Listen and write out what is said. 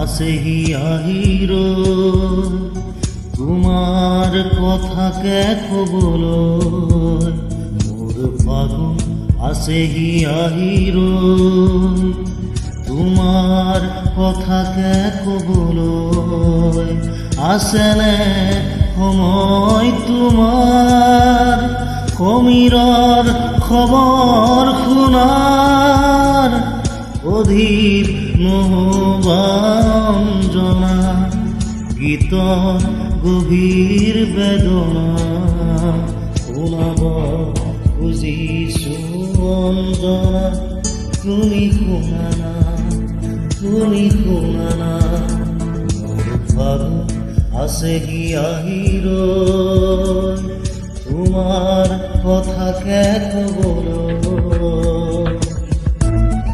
আসেহি আহিৰ তোমাৰ কথা কে খবৰ মোৰ ফাগুন আসেহি আহিৰ তোমাৰ কথা কে খবৰ আসেনে সময় তোমাৰ সমীৰৰ খবৰ শুনাৰ অধীৰ নহবাঞ্জনা গীতৰ গভীৰ বেদনা শুনাব খুজিছো অঞ্জনা তুমি শুনানা মোৰ ফাগুন আসেহি আহিৰ তোমাৰ কথা কে খবৰ